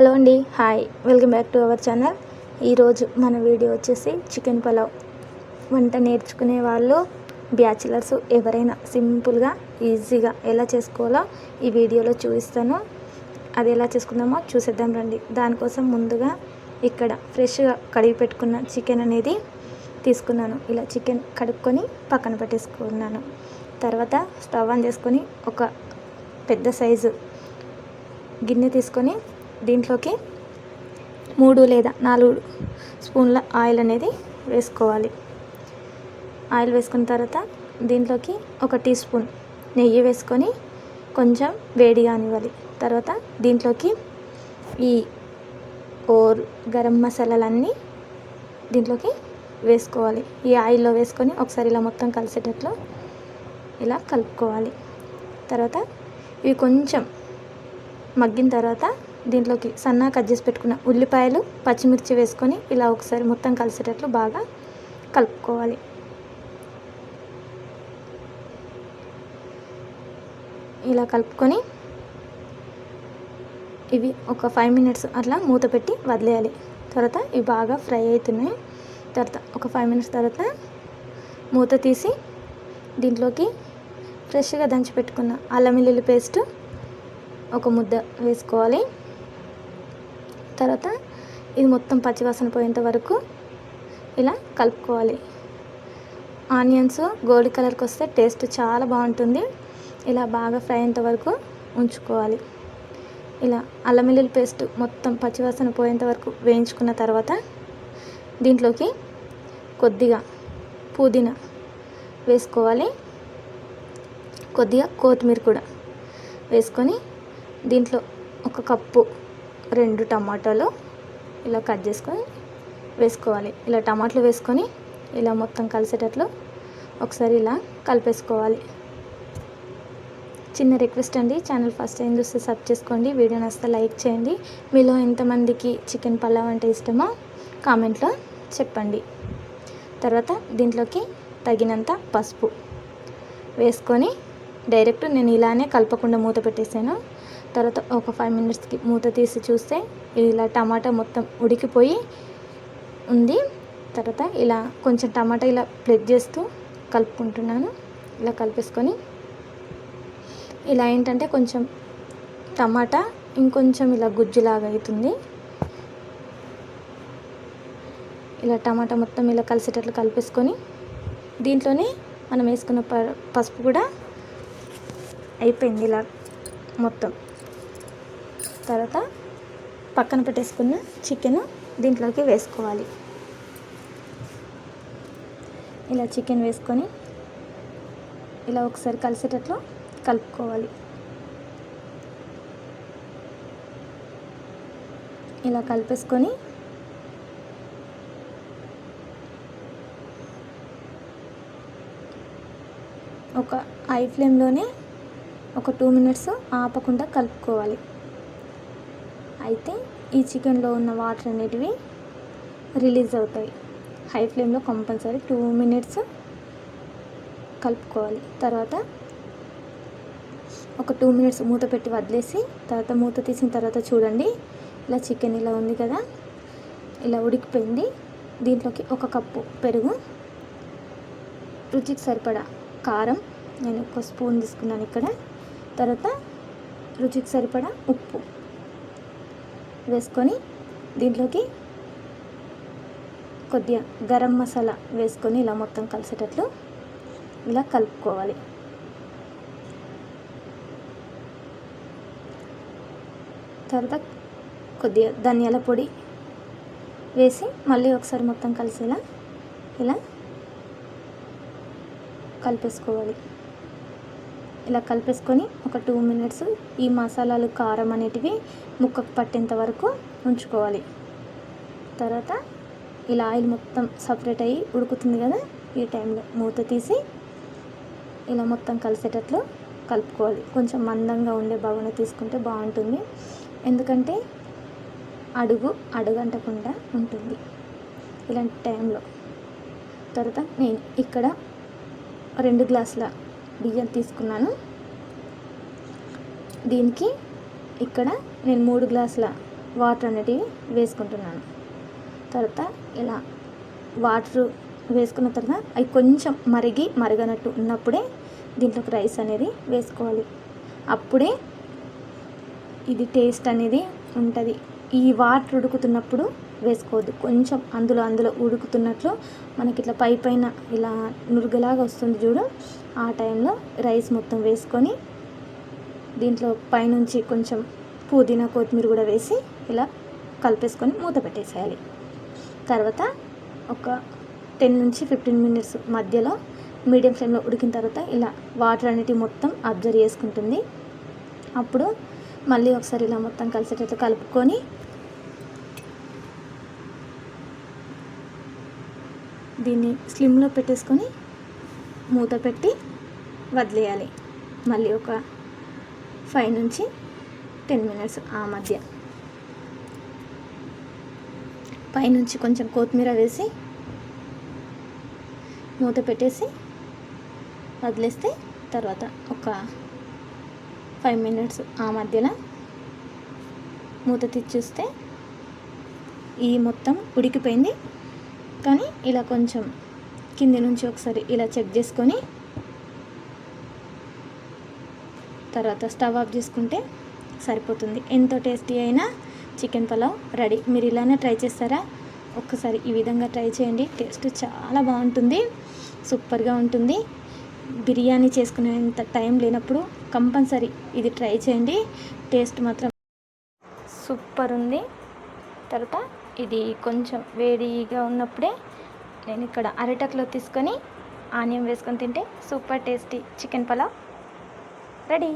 Hello అండి, hi, welcome back to our channel. ఈరోజు మన వీడియో వచ్చేసి చికెన్ పలావ్. వంట నేర్చుకునే వాళ్ళు, బ్యాచిలర్స్ ఎవరైనా సింపుల్గా ఈజీగా ఎలా చేసుకోవాలో ఈ వీడియోలో చూపిస్తాను. అది ఎలా చేసుకుందామో చూసేద్దాం రండి. దానికోసం ముందుగా ఇక్కడ ఫ్రెష్గా కడిగి పెట్టుకున్న చికెన్ అనేది తీసుకున్నాను. ఇలా చికెన్ కడుక్కొని పక్కన పెట్టేసుకున్నాను. తర్వాత స్టవ్ ఆన్ చేసుకొని ఒక పెద్ద సైజు గిన్నె తీసుకొని దీంట్లోకి 3 లేదా 4 స్పూన్ల ఆయిల్ అనేది వేసుకోవాలి. ఆయిల్ వేసుకున్న తర్వాత దీంట్లోకి 1 టీ స్పూన్ నెయ్యి వేసుకొని కొంచెం వేడిగా అనివ్వాలి. తర్వాత దీంట్లోకి ఈ గరం మసాలాలన్నీ దీంట్లోకి వేసుకోవాలి. ఈ ఆయిల్లో వేసుకొని ఒకసారి ఇలా మొత్తం కలిసేటట్లు ఇలా కలుపుకోవాలి. తర్వాత ఇవి కొంచెం మగ్గిన తర్వాత దీంట్లోకి సన్నగా కట్ చేసి పెట్టుకున్న ఉల్లిపాయలు, పచ్చిమిర్చి వేసుకొని ఇలా ఒకసారి మొత్తం కలిసేటట్లు బాగా కలుపుకోవాలి. ఇలా కలుపుకొని ఇవి ఒక 5 మినిట్స్ అట్లా మూత పెట్టి వదిలేయాలి. తర్వాత ఇవి బాగా ఫ్రై అవుతున్నాయి. తర్వాత ఒక 5 మినిట్స్ తర్వాత మూత తీసి దీంట్లోకి ఫ్రెష్గా దంచి పెట్టుకున్న అల్లం వెల్లుల్లి పేస్ట్ ఒక ముద్ద వేసుకోవాలి. తర్వాత ఇది మొత్తం పచ్చివాసన పోయేంత వరకు ఇలా కలుపుకోవాలి. ఆనియన్స్ గోల్డ్ కలర్కి వస్తే టేస్ట్ చాలా బాగుంటుంది. ఇలా బాగా ఫ్రై అయ్యేంత వరకు ఉంచుకోవాలి. ఇలా అల్లం వెల్లుల్లి పేస్ట్ మొత్తం పచ్చివాసన పోయేంత వరకు వేయించుకున్న తర్వాత దీంట్లోకి కొద్దిగా పుదీనా వేసుకోవాలి. కొద్దిగా కొత్తిమీర కూడా వేసుకొని దీంట్లో 1 కప్పు 2 టమాటాలు ఇలా కట్ చేసుకొని వేసుకోవాలి. ఇలా టమాటాలు వేసుకొని ఇలా మొత్తం కలిసేటట్లు ఒకసారి ఇలా కలిపేసుకోవాలి. చిన్న రిక్వెస్ట్ అండి, ఛానల్ ఫస్ట్ టైం చూస్తే సబ్స్క్రైబ్ చేసుకోండి. వీడియో నచ్చితే లైక్ చేయండి. మీలో ఎంతమందికి చికెన్ పలావ్ అంటే ఇష్టమో కామెంట్లో చెప్పండి. తర్వాత దీంట్లోకి తగినంత పసుపు వేసుకొని డైరెక్ట్ నేను ఇలానే కలపకుండా మూత పెట్టేసాను. తర్వాత ఒక 5 మినిట్స్కి మూత తీసి చూస్తే ఇలా టమాటా మొత్తం ఉడికిపోయి ఉంది. తర్వాత ఇలా కొంచెం టమాటా ఇలా ప్లెట్ చేస్తూ కలుపుకుంటున్నాను. ఇలా కలిపేసుకొని ఇలా ఏంటంటే కొంచెం టమాటా ఇంకొంచెం ఇలా గుజ్జులాగా అవుతుంది. ఇలా టమాటా మొత్తం ఇలా కలిసేటట్లు కలిపేసుకొని దీంట్లోనే మనం వేసుకున్న పసుపు కూడా అయిపోయింది. ఇలా మొత్తం తర్వాత పక్కన పెట్టేసుకున్న చికెన్ దీంట్లోకి వేసుకోవాలి. ఇలా చికెన్ వేసుకొని ఇలా ఒకసారి కలిసేటట్లు కలుపుకోవాలి. ఇలా కలిపేసుకొని ఒక హై ఫ్లేమ్లోనే ఒక 2 మినిట్స్ ఆపకుండా కలుపుకోవాలి. అయితే ఈ చికెన్లో ఉన్న వాటర్ అనేటివి రిలీజ్ అవుతాయి. హై ఫ్లేమ్లో కంపల్సరీ 2 మినిట్స్ కలుపుకోవాలి. తర్వాత ఒక 2 మినిట్స్ మూత పెట్టి వదిలేసి తర్వాత మూత తీసిన తర్వాత చూడండి, ఇలా చికెన్ ఇలా ఉంది కదా, ఇలా ఉడికిపోయింది. దీంట్లోకి 1 కప్పు పెరుగు, రుచికి సరిపడా కారం, నేను 1 స్పూన్ తీసుకున్నాను ఇక్కడ. తర్వాత రుచికి సరిపడా ఉప్పు వేసుకొని దీంట్లోకి కొద్దిగా గరం మసాలా వేసుకొని ఇలా మొత్తం కలిసేటట్లు ఇలా కలుపుకోవాలి. తర్వాత కొద్దిగా ధనియాల పొడి వేసి మళ్ళీ ఒకసారి మొత్తం కలిసేలా ఇలా కలిపేసుకోవాలి. ఇలా కలిపేసుకొని ఒక 2 మినిట్స్ ఈ మసాలాలు కారం అనేటివి ముక్కకు పట్టేంత వరకు ఉంచుకోవాలి. తర్వాత ఇలా ఆయిల్ మొత్తం సపరేట్ అయ్యి ఉడుకుతుంది కదా, ఈ టైంలో మూత తీసి ఇలా మొత్తం కలిసేటట్లు కలుపుకోవాలి. కొంచెం మందంగా ఉండే బగోని తీసుకుంటే బాగుంటుంది, ఎందుకంటే అడుగంటకుండా ఉంటుంది ఇలాంటి టైంలో. తర్వాత నేను ఇక్కడ 2 గ్లాసుల బియ్యం తీసుకున్నాను. దీనికి ఇక్కడ నేను 3 గ్లాసుల వాటర్ అనేటివి వేసుకుంటున్నాను. తర్వాత ఇలా వాటర్ వేసుకున్న తర్వాత అవి కొంచెం మరగనట్టు ఉన్నప్పుడే దీంట్లోకి రైస్ అనేది వేసుకోవాలి. అప్పుడే ఇది టేస్ట్ అనేది ఉంటుంది. ఈ వాటర్ ఉడుకుతున్నప్పుడు వేసుకోవద్దు. కొంచెం అందులో ఉడుకుతున్నట్లు మనకి ఇట్లా పైన ఇలా నురుగలాగా వస్తుంది చూడు, ఆ టైంలో రైస్ మొత్తం వేసుకొని దీంట్లో పైనుంచి కొంచెం పుదీనా కొత్తిమీర కూడా వేసి ఇలా కలిపేసుకొని మూత పెట్టేసేయాలి. తర్వాత ఒక 10 నుంచి 15 మినిట్స్ మధ్యలో మీడియం ఫ్లేమ్లో ఉడికిన తర్వాత ఇలా వాటర్ అనేటివి మొత్తం అబ్జర్వ్ చేసుకుంటుంది. అప్పుడు మళ్ళీ ఒకసారి ఇలా మొత్తం కలిసేటట్లు కలుపుకొని దీన్ని స్లిమ్లో పెట్టేసుకొని మూత పెట్టి వదిలేయాలి. మళ్ళీ ఒక 5 నుంచి 10 మినిట్స్ ఆ మధ్య పైనుంచి కొంచెం కొత్తిమీర వేసి మూత పెట్టేసి వదిలేస్తే తర్వాత ఒక 5 మినిట్స్ ఆ మధ్యలో మూత తీసి చూస్తే ఈ మొత్తం ఉడికిపోయింది. కానీ ఇలా కొంచెం కింది నుంచి ఒకసారి ఇలా చెక్ చేసుకొని తర్వాత స్టవ్ ఆఫ్ చేసుకుంటే సరిపోతుంది. ఎంతో టేస్టీ అయినా చికెన్ పలావ్ రెడీ. మీరు ఇలానే ట్రై చేస్తారా? ఒక్కసారి ఈ విధంగా ట్రై చేయండి. టేస్ట్ చాలా బాగుంటుంది, సూపర్గా ఉంటుంది. బిర్యానీ చేసుకునేంత టైం లేనప్పుడు కంపల్సరీ ఇది ట్రై చేయండి. టేస్ట్ మాత్రం సూపర్ ఉంది. తర్వాత ఇది కొంచెం వేడిగా ఉన్నప్పుడే నేను ఇక్కడ అరిటాకులో తీసుకొని ఆనియన్ వేసుకొని తింటే super tasty chicken pulao ready.